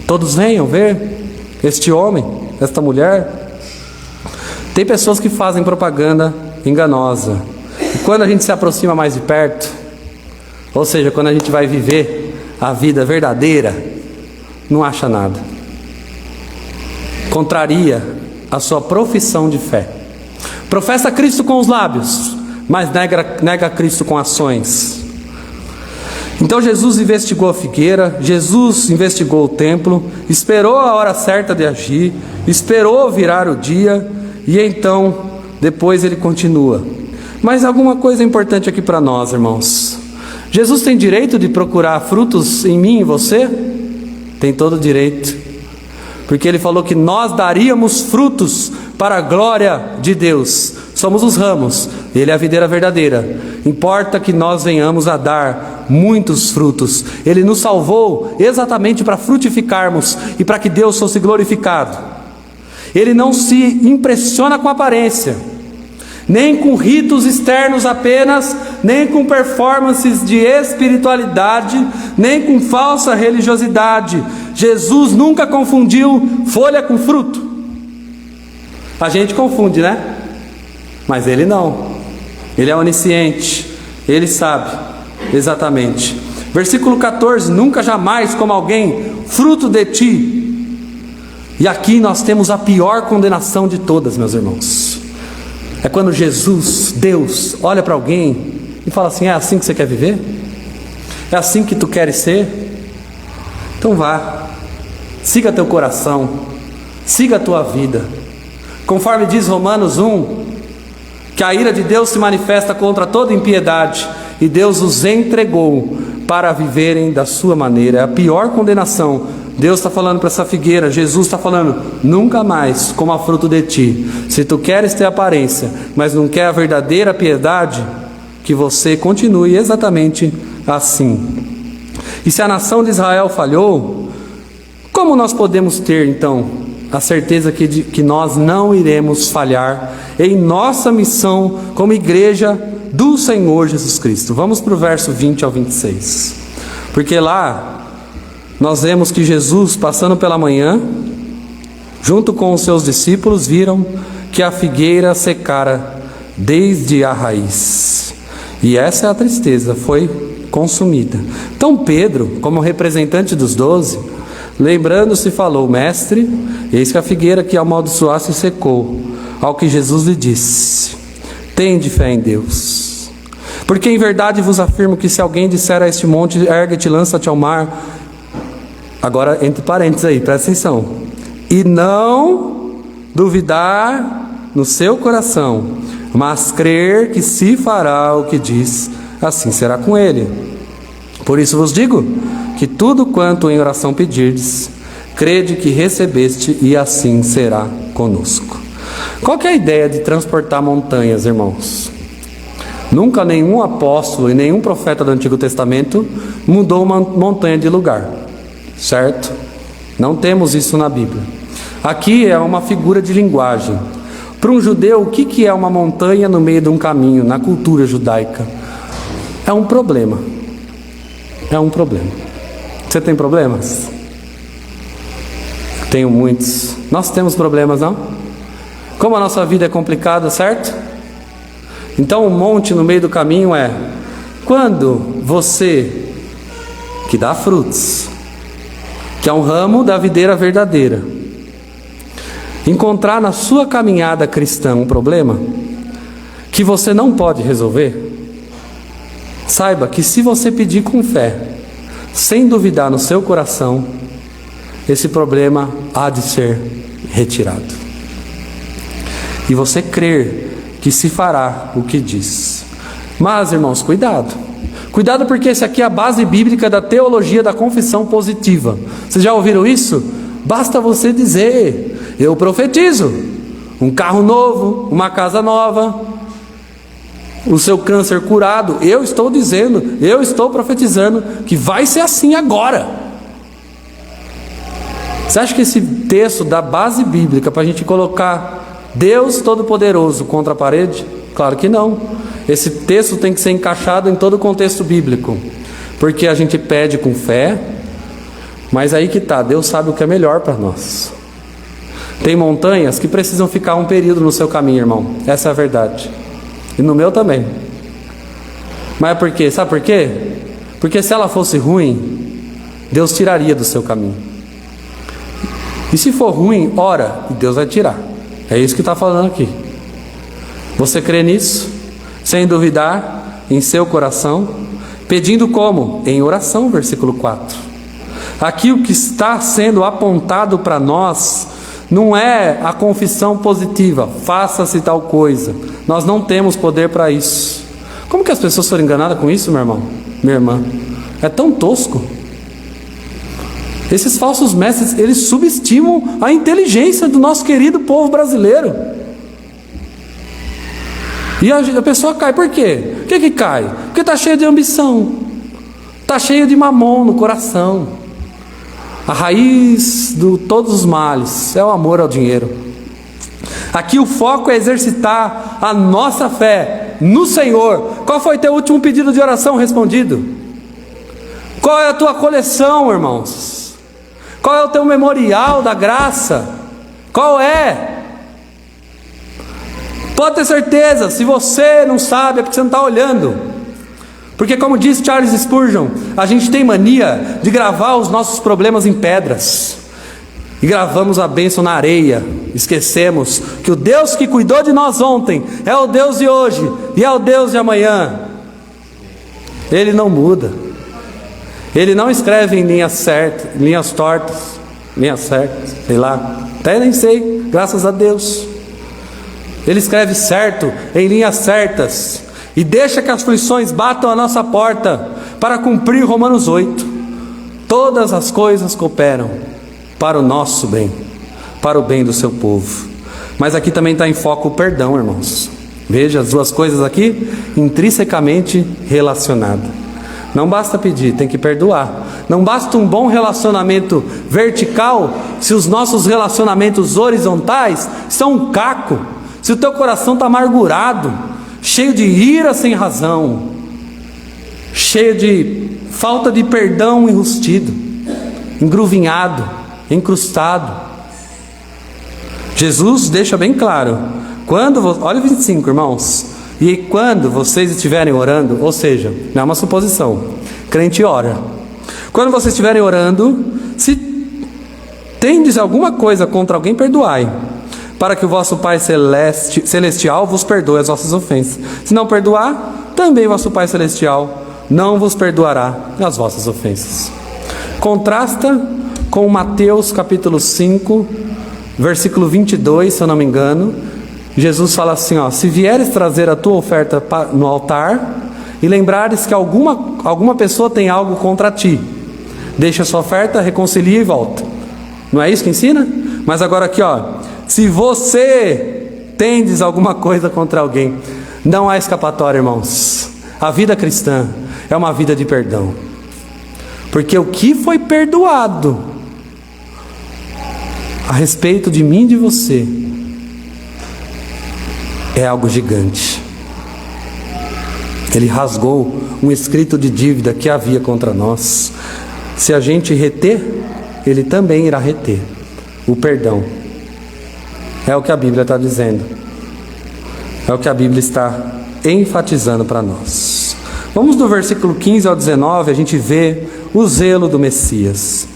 Todos venham ver este homem, esta mulher. Tem pessoas que fazem propaganda enganosa, e quando a gente se aproxima mais de perto, ou seja, quando a gente vai viver a vida verdadeira, não acha nada. Contraria a sua profissão de fé. Professa Cristo com os lábios, mas nega Cristo com ações. Então Jesus investigou a figueira, Jesus investigou o templo, esperou a hora certa de agir, esperou virar o dia, e então, depois ele continua. Mas alguma coisa importante aqui para nós, irmãos. Jesus tem direito de procurar frutos em mim e você? Tem todo o direito. Porque ele falou que nós daríamos frutos para a glória de Deus. Somos os ramos, ele é a videira verdadeira. Importa que nós venhamos a dar muitos frutos. Ele nos salvou exatamente para frutificarmos e para que Deus fosse glorificado. Ele não se impressiona com aparência, nem com ritos externos apenas, nem com performances de espiritualidade, nem com falsa religiosidade. Jesus nunca confundiu folha com fruto. A gente confunde, né? Mas ele não. Ele é onisciente, ele sabe exatamente. Versículo 14: nunca jamais como alguém fruto de ti. E aqui nós temos a pior condenação de todas, meus irmãos. É quando Jesus, Deus, olha para alguém e fala assim: é assim que você quer viver? É assim que tu queres ser? Então vá, siga teu coração, siga a tua vida. Conforme diz Romanos 1, que a ira de Deus se manifesta contra toda impiedade, e Deus os entregou para viverem da sua maneira. É a pior condenação. Deus está falando para essa figueira, Jesus está falando: nunca mais coma fruto de ti. Se tu queres ter aparência, mas não quer a verdadeira piedade, que você continue exatamente assim. E se a nação de Israel falhou, como nós podemos ter então a certeza que nós não iremos falhar em nossa missão como igreja do Senhor Jesus Cristo? Vamos para o verso 20 ao 26. Porque lá nós vemos que Jesus, passando pela manhã, junto com os seus discípulos, viram que a figueira secara desde a raiz. E essa é a tristeza, foi consumida. Então Pedro, como representante dos 12, lembrando-se, falou: Mestre, eis que a figueira que amaldiçoasse secou. Ao que Jesus lhe disse: tende fé em Deus. Porque em verdade vos afirmo que se alguém disser a este monte: ergue-te, lança-te ao mar. Agora, entre parênteses aí, presta atenção. E não duvidar no seu coração, mas crer que se fará o que diz, assim será com ele. Por isso vos digo que tudo quanto em oração pedirdes, crede que recebeste, e assim será conosco. Qual que é a ideia de transportar montanhas, irmãos? Nunca nenhum apóstolo e nenhum profeta do Antigo Testamento mudou uma montanha de lugar, certo? Não temos isso na Bíblia. Aqui é uma figura de linguagem. Para um judeu, o que é uma montanha no meio de um caminho, na cultura judaica? É um problema. É um problema. Você tem problemas? Tenho muitos. Nós temos problemas, não? Como a nossa vida é complicada, certo? Então um monte no meio do caminho é quando você, que dá frutos, que é um ramo da videira verdadeira, encontrar na sua caminhada cristã um problema que você não pode resolver, saiba que se você pedir com fé, sem duvidar no seu coração, esse problema há de ser retirado. E você crer que se fará o que diz. Mas, irmãos, cuidado. Cuidado, porque esse aqui é a base bíblica da teologia da confissão positiva. Vocês já ouviram isso? Basta você dizer: eu profetizo um carro novo, uma casa nova, o seu câncer curado. Eu estou dizendo, eu estou profetizando que vai ser assim agora. Você acha que esse texto da base bíblica para a gente colocar Deus Todo-Poderoso contra a parede? Claro que não. Esse texto tem que ser encaixado em todo o contexto bíblico, porque a gente pede com fé, mas aí que está, Deus sabe o que é melhor para nós. Tem montanhas que precisam ficar um período no seu caminho, irmão. Essa é a verdade. E no meu também. Mas por quê? Sabe por quê? Porque se ela fosse ruim, Deus tiraria do seu caminho. E se for ruim, ora, e Deus vai tirar. É isso que está falando aqui. Você crê nisso? Sem duvidar em seu coração? Pedindo como? Em oração, versículo 4. Aqui o que está sendo apontado para nós não é a confissão positiva: faça-se tal coisa. Nós não temos poder para isso. Como que as pessoas foram enganadas com isso, meu irmão? Minha irmã? É tão tosco. Esses falsos mestres, eles subestimam a inteligência do nosso querido povo brasileiro. E a pessoa cai, por quê? Por que cai? Porque está cheio de ambição, está cheio de mamon no coração. A raiz de todos os males é o amor ao dinheiro. Aqui o foco é exercitar a nossa fé no Senhor. Qual foi teu último pedido de oração respondido? Qual é a tua coleção, irmãos? Qual é o teu memorial da graça? Qual é? Pode ter certeza, se você não sabe é porque você não está olhando. Porque como diz Charles Spurgeon, a gente tem mania de gravar os nossos problemas em pedras. E gravamos a bênção na areia. Esquecemos que o Deus que cuidou de nós ontem é o Deus de hoje e é o Deus de amanhã. Ele não muda. Ele não escreve em linhas certas, linhas tortas, linhas certas, sei lá, até nem sei, graças a Deus. Ele escreve certo, em linhas certas, e deixa que as aflições batam a nossa porta para cumprir Romanos 8. Todas as coisas cooperam para o nosso bem, para o bem do seu povo. Mas aqui também está em foco o perdão, irmãos. Veja as duas coisas aqui intrinsecamente relacionadas. Não basta pedir, tem que perdoar. Não basta um bom relacionamento vertical se os nossos relacionamentos horizontais são um caco. Se o teu coração está amargurado, cheio de ira sem razão, cheio de falta de perdão enrustido, engruvinhado, encrustado. Jesus deixa bem claro, olha o 25, irmãos, e quando vocês estiverem orando, ou seja, não é uma suposição, crente ora, quando vocês estiverem orando, se tendes alguma coisa contra alguém, perdoai, para que o vosso Pai Celestial vos perdoe as vossas ofensas. Se não perdoar, também vosso Pai Celestial não vos perdoará as vossas ofensas. Contrasta com Mateus capítulo 5, versículo 22, se eu não me engano. Jesus fala assim, se vieres trazer a tua oferta no altar, e lembrares que alguma pessoa tem algo contra ti, deixa a sua oferta, reconcilia e volta. Não é isso que ensina? Mas agora aqui, se você tendes alguma coisa contra alguém, não há escapatória, irmãos. A vida cristã é uma vida de perdão, porque o que foi perdoado a respeito de mim e de você é algo gigante. Ele rasgou um escrito de dívida que havia contra nós. Se a gente reter, Ele também irá reter o perdão. É o que a Bíblia está dizendo, é o que a Bíblia está enfatizando para nós. Vamos do versículo 15 ao 19, a gente vê o zelo do Messias.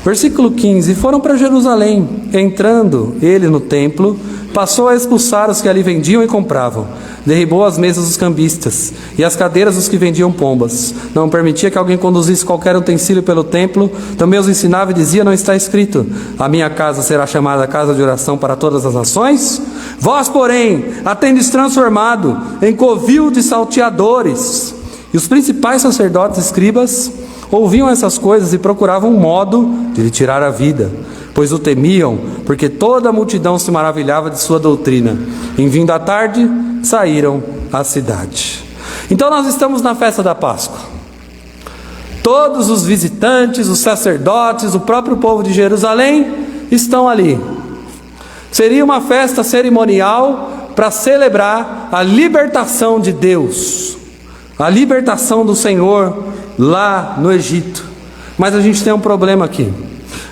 Versículo 15: foram para Jerusalém, entrando ele no templo, passou a expulsar os que ali vendiam e compravam, derribou as mesas dos cambistas e as cadeiras dos que vendiam pombas, não permitia que alguém conduzisse qualquer utensílio pelo templo, também os ensinava e dizia: não está escrito, a minha casa será chamada casa de oração para todas as nações? Vós, porém, a tendes transformado em covil de salteadores. E os principais sacerdotes e escribas ouviam essas coisas e procuravam um modo de lhe tirar a vida, pois o temiam, porque toda a multidão se maravilhava de sua doutrina. Em vindo à tarde, saíram à cidade. Então nós estamos na festa da Páscoa. Todos os visitantes, os sacerdotes, o próprio povo de Jerusalém estão ali. Seria uma festa cerimonial para celebrar a libertação de Deus, a libertação do Senhor lá no Egito. Mas a gente tem um problema aqui.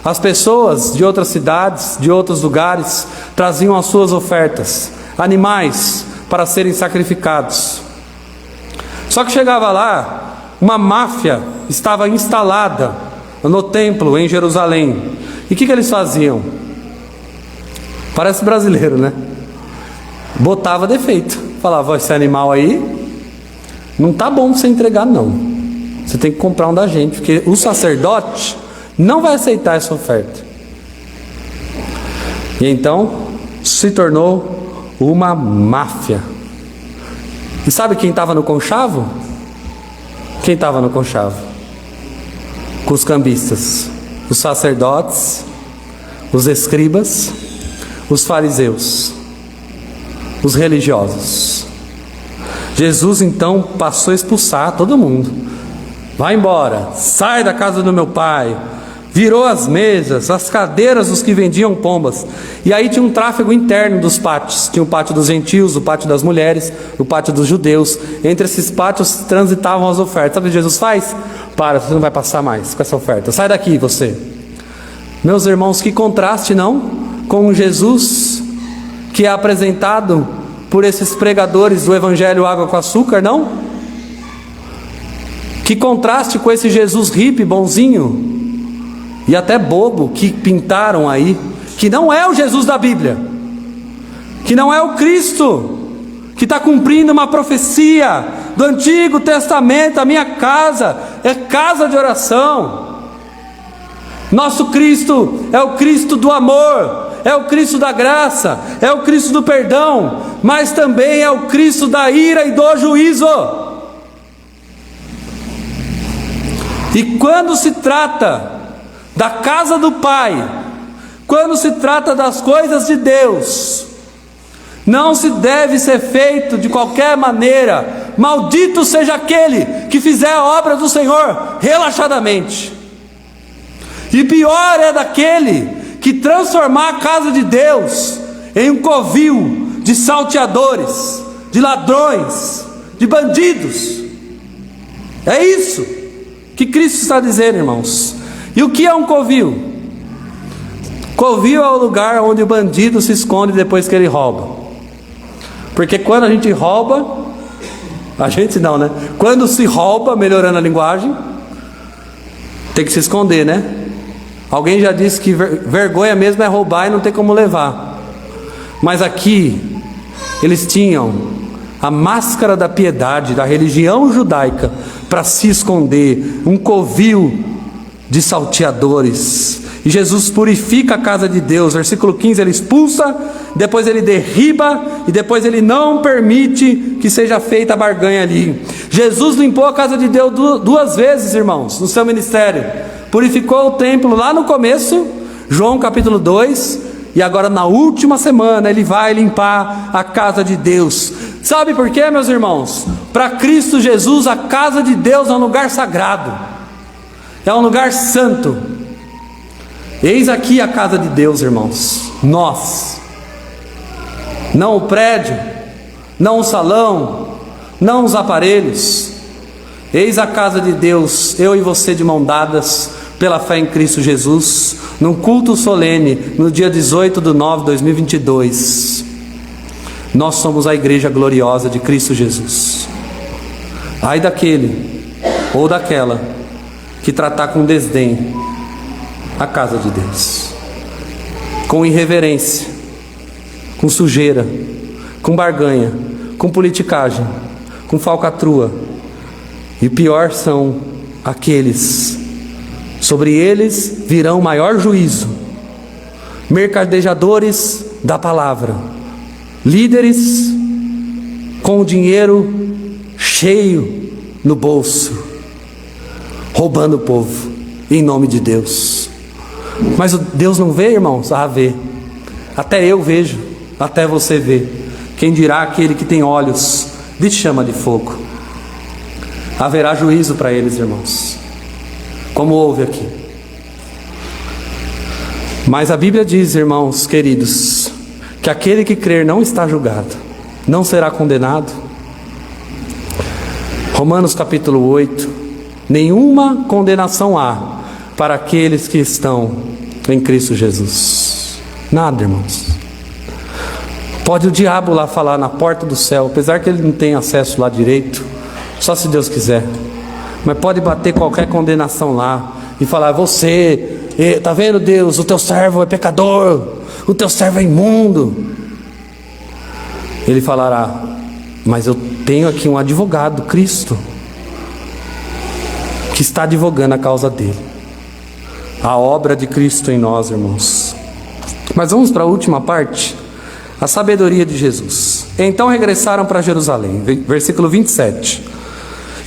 As pessoas de outras cidades, de outros lugares, traziam as suas ofertas, animais para serem sacrificados. Só que chegava lá, uma máfia estava instalada no templo em Jerusalém. E o que eles faziam? Parece brasileiro, né? Botava defeito. Falava: esse animal aí não tá bom para você entregar, não. Você tem que comprar um da gente, porque o sacerdote não vai aceitar essa oferta. E então se tornou uma máfia. E sabe quem estava no conchavo? Quem estava no conchavo? Com os cambistas, os sacerdotes, os escribas, os fariseus, os religiosos. Jesus então passou a expulsar todo mundo. Vai embora, sai da casa do meu pai. Virou as mesas, as cadeiras dos que vendiam pombas. E aí tinha um tráfego interno dos pátios. Tinha o pátio dos gentios, o pátio das mulheres, o pátio dos judeus. Entre esses pátios transitavam as ofertas. Sabe o que Jesus faz? Para, você não vai passar mais com essa oferta. Sai daqui, você. Meus irmãos, que contraste, não? Com Jesus que é apresentado por esses pregadores do Evangelho Água com Açúcar, não? Que contraste com esse Jesus hippie, bonzinho e até bobo que pintaram aí, que não é o Jesus da Bíblia, que não é o Cristo, que está cumprindo uma profecia do Antigo Testamento: a minha casa é casa de oração. Nosso Cristo é o Cristo do amor, é o Cristo da graça, é o Cristo do perdão, mas também é o Cristo da ira e do juízo. E quando se trata da casa do Pai, quando se trata das coisas de Deus, não se deve ser feito de qualquer maneira. Maldito seja aquele que fizer a obra do Senhor relaxadamente. E pior é daquele que transformar a casa de Deus em um covil de salteadores, de ladrões, de bandidos. É isso que Cristo está dizendo, irmãos. E o que é um covil? Covil é o lugar onde o bandido se esconde depois que ele rouba. Porque quando a gente rouba, a gente não, né? Quando se rouba, melhorando a linguagem, tem que se esconder, né? Alguém já disse que vergonha mesmo é roubar e não tem como levar. Mas aqui, eles tinham a máscara da piedade, da religião judaica, para se esconder, um covil de salteadores. E Jesus purifica a casa de Deus. Versículo 15, ele expulsa, depois ele derriba, e depois ele não permite que seja feita a barganha ali. Jesus limpou a casa de Deus duas vezes, irmãos, no seu ministério. Purificou o templo lá no começo, João capítulo 2, e agora na última semana ele vai limpar a casa de Deus. Sabe por quê, meus irmãos? Para Cristo Jesus, a casa de Deus é um lugar sagrado, é um lugar santo. Eis aqui a casa de Deus, irmãos, nós, não o prédio, não o salão, não os aparelhos. Eis a casa de Deus, eu e você de mão dadas, pela fé em Cristo Jesus, num culto solene, no dia 18/9/2022. Nós somos a igreja gloriosa de Cristo Jesus. Ai daquele, ou daquela, que tratar com desdém a casa de Deus, com irreverência, com sujeira, com barganha, com politicagem, com falcatrua. E pior são aqueles, sobre eles virão maior juízo, mercadejadores da palavra, líderes com o dinheiro cheio no bolso, roubando o povo, em nome de Deus. Mas Deus não vê, irmãos? Ah, vê. Até eu vejo, até você vê. Quem dirá aquele que tem olhos de chama de fogo? Haverá juízo para eles, irmãos, como houve aqui. Mas a Bíblia diz, irmãos queridos, que aquele que crer não está julgado, não será condenado. Romanos capítulo 8: nenhuma condenação há para aqueles que estão em Cristo Jesus. Nada, irmãos. Pode o diabo lá falar na porta do céu, apesar que ele não tem acesso lá direito, só se Deus quiser. Mas pode bater qualquer condenação lá e falar: você, tá vendo, Deus, o teu servo é pecador, o teu servo é imundo. Ele falará: mas eu tenho aqui um advogado, Cristo, que está advogando a causa dele. A obra de Cristo em nós, irmãos. Mas vamos para a última parte, a sabedoria de Jesus. Então regressaram para Jerusalém, versículo 27.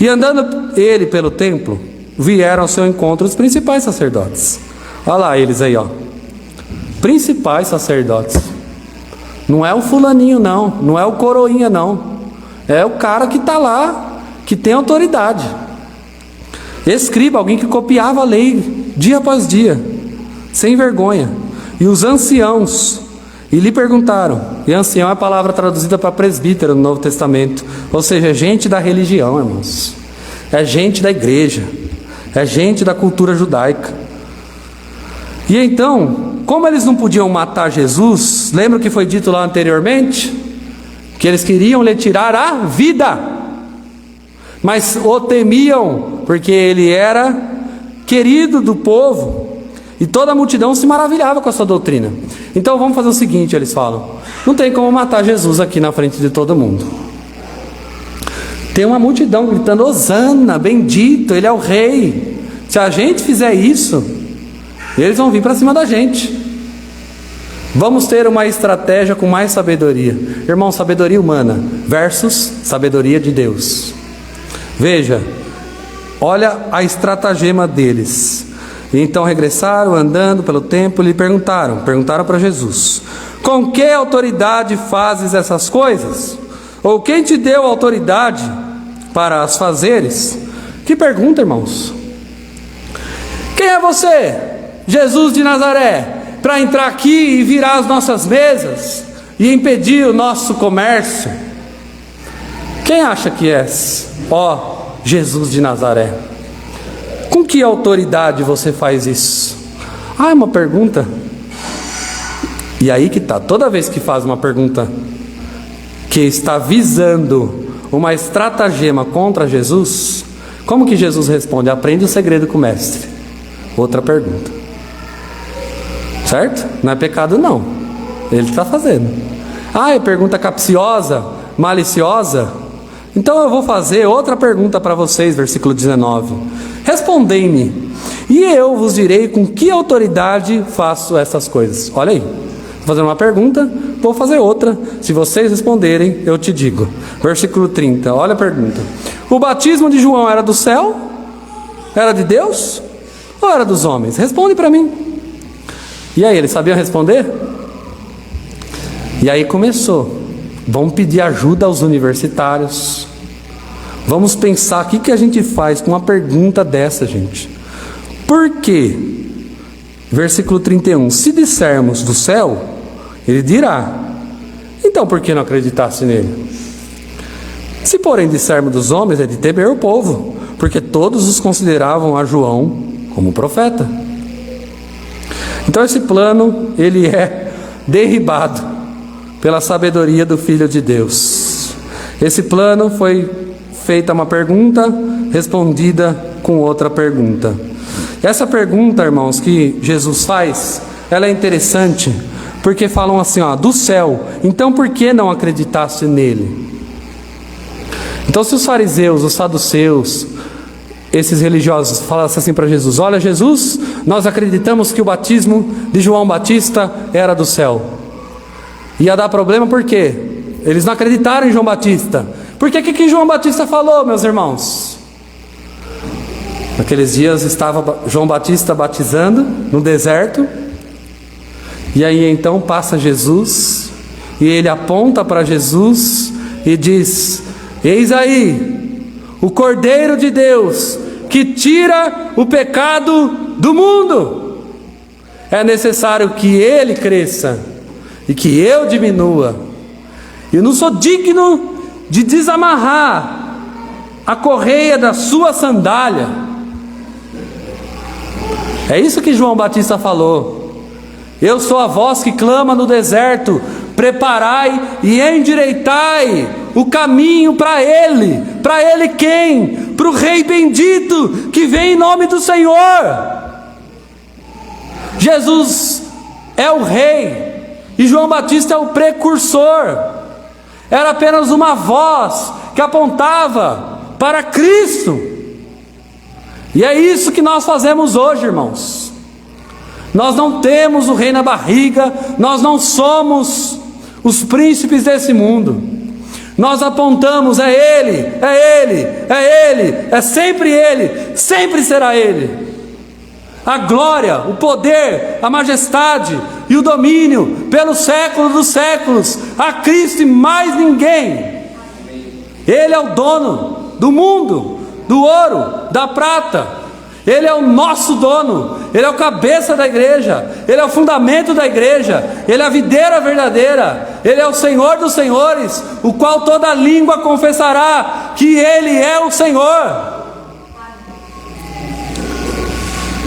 E andando ele pelo templo, vieram ao seu encontro os principais sacerdotes. Olha lá eles aí, ó. Principais sacerdotes. Não é o fulaninho não, não é o coroinha não. É o cara que está lá, que tem autoridade. Escriba, alguém que copiava a lei dia após dia, sem vergonha. E os anciãos, e lhe perguntaram. E ancião é a palavra traduzida para presbítero no Novo Testamento. Ou seja, é gente da religião, irmãos. É gente da igreja. É gente da cultura judaica. E então, como eles não podiam matar Jesus, lembra o que foi dito lá anteriormente? Que eles queriam lhe tirar a vida. Mas o temiam, porque ele era querido do povo. E toda a multidão se maravilhava com a sua doutrina. Então vamos fazer o seguinte, eles falam: não tem como matar Jesus aqui na frente de todo mundo. Tem uma multidão gritando: Hosana, bendito, ele é o rei. Se a gente fizer isso, eles vão vir para cima da gente. Vamos ter uma estratégia com mais sabedoria. Irmão, sabedoria humana versus sabedoria de Deus. Veja, olha a estratagema deles. Então regressaram andando pelo templo e lhe perguntaram para Jesus: com que autoridade fazes essas coisas? Ou quem te deu autoridade para as fazeres? Que pergunta, irmãos. Quem é você, Jesus de Nazaré, para entrar aqui e virar as nossas mesas e impedir o nosso comércio? Quem acha que és, ó Jesus de Nazaré? Com que autoridade você faz isso? Ah, é uma pergunta. E aí que tá, toda vez que faz uma pergunta que está visando uma estratagema contra Jesus, como que Jesus responde? Aprende o segredo com o mestre. Outra pergunta. Certo? Não é pecado não. Ele está fazendo. Ah, é pergunta capciosa, maliciosa? Então eu vou fazer outra pergunta para vocês, versículo 19. Respondei-me, e eu vos direi com que autoridade faço essas coisas. Olha aí, vou fazer uma pergunta, vou fazer outra. Se vocês responderem, eu te digo. Versículo 30, olha a pergunta. O batismo de João era do céu? Era de Deus? Ou era dos homens? Responde para mim. E aí, eles sabiam responder? E aí começou. Vamos pedir ajuda aos universitários. Vamos pensar o que a gente faz com uma pergunta dessa, gente. Por quê? Versículo 31. Se dissermos do céu, ele dirá: então por que não acreditasse nele? Se porém dissermos dos homens, é de temer o povo, porque todos os consideravam a João como profeta. Então esse plano, ele é derribado pela sabedoria do Filho de Deus. Esse plano foi feita uma pergunta, respondida com outra pergunta. Essa pergunta, irmãos, que Jesus faz, ela é interessante, porque falam assim, ó, do céu, então por que não acreditaste nele? Então se os fariseus, os saduceus, esses religiosos falassem assim para Jesus: olha Jesus, nós acreditamos que o batismo de João Batista era do céu. Ia dar problema por quê? Eles não acreditaram em João Batista. Porque o que João Batista falou, meus irmãos? Naqueles dias estava João Batista batizando no deserto. E aí então passa Jesus, e ele aponta para Jesus e diz: eis aí o Cordeiro de Deus que tira o pecado do mundo. É necessário que ele cresça e que eu diminua. Eu não sou digno de desamarrar a correia da sua sandália. É isso que João Batista falou. Eu sou a voz que clama no deserto: preparai e endireitai o caminho para ele. Para ele quem? Para o Rei bendito que vem em nome do Senhor. Jesus é o Rei e João Batista é o precursor. Era apenas uma voz que apontava para Cristo. E é isso que nós fazemos hoje, irmãos. Nós não temos o rei na barriga, nós não somos os príncipes desse mundo. Nós apontamos: é Ele, é Ele, é Ele, é sempre Ele, sempre será Ele. A glória, o poder, a majestade e o domínio pelos séculos dos séculos, a Cristo e mais ninguém. Ele é o dono do mundo, do ouro, da prata. Ele é o nosso dono, Ele é o cabeça da igreja, Ele é o fundamento da igreja, Ele é a videira verdadeira, Ele é o Senhor dos senhores, o qual toda língua confessará que Ele é o Senhor.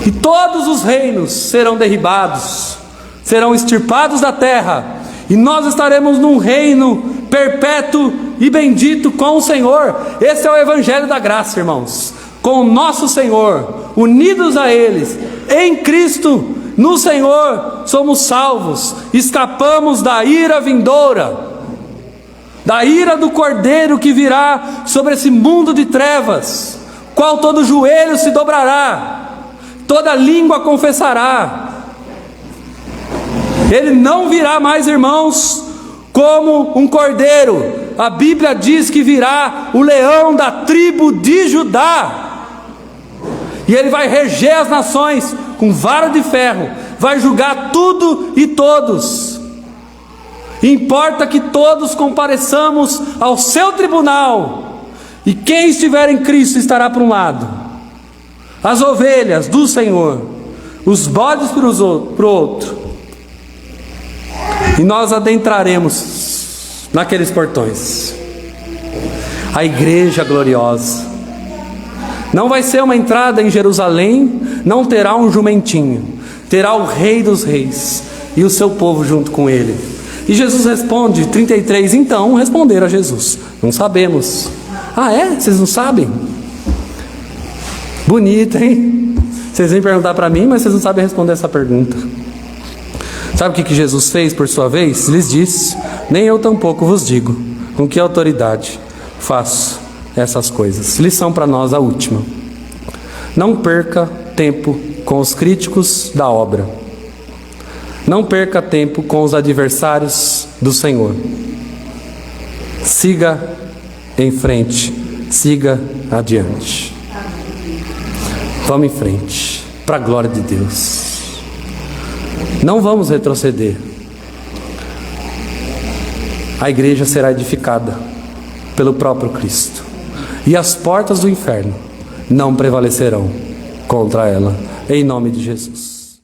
E todos os reinos serão derribados, serão extirpados da terra, e nós estaremos num reino perpétuo e bendito com o Senhor. Esse é o Evangelho da graça, irmãos. Com o nosso Senhor, unidos a eles, em Cristo, no Senhor, somos salvos, escapamos da ira vindoura, da ira do Cordeiro que virá sobre esse mundo de trevas, qual todo joelho se dobrará, toda língua confessará. Ele não virá mais, irmãos, como um cordeiro. A Bíblia diz que virá o leão da tribo de Judá, e ele vai reger as nações com vara de ferro, vai julgar tudo e todos. Importa que todos compareçamos ao seu tribunal, e quem estiver em Cristo estará para um lado, as ovelhas do Senhor, os bodes para o outro, e nós adentraremos naqueles portões. A igreja gloriosa não vai ser uma entrada em Jerusalém, não terá um jumentinho, terá o Rei dos Reis e o seu povo junto com ele. E Jesus responde, 33, então responderam a Jesus: não sabemos. Ah, é? Vocês não sabem? Bonito, hein? Vocês vêm perguntar para mim, mas vocês não sabem responder essa pergunta. Sabe o que Jesus fez por sua vez? Lhes disse: nem eu tampouco vos digo com que autoridade faço essas coisas. Lição para nós, a última: não perca tempo com os críticos da obra, não perca tempo com os adversários do Senhor. Siga em frente, siga adiante. Vamos em frente, para a glória de Deus. Não vamos retroceder. A igreja será edificada pelo próprio Cristo, e as portas do inferno não prevalecerão contra ela, em nome de Jesus.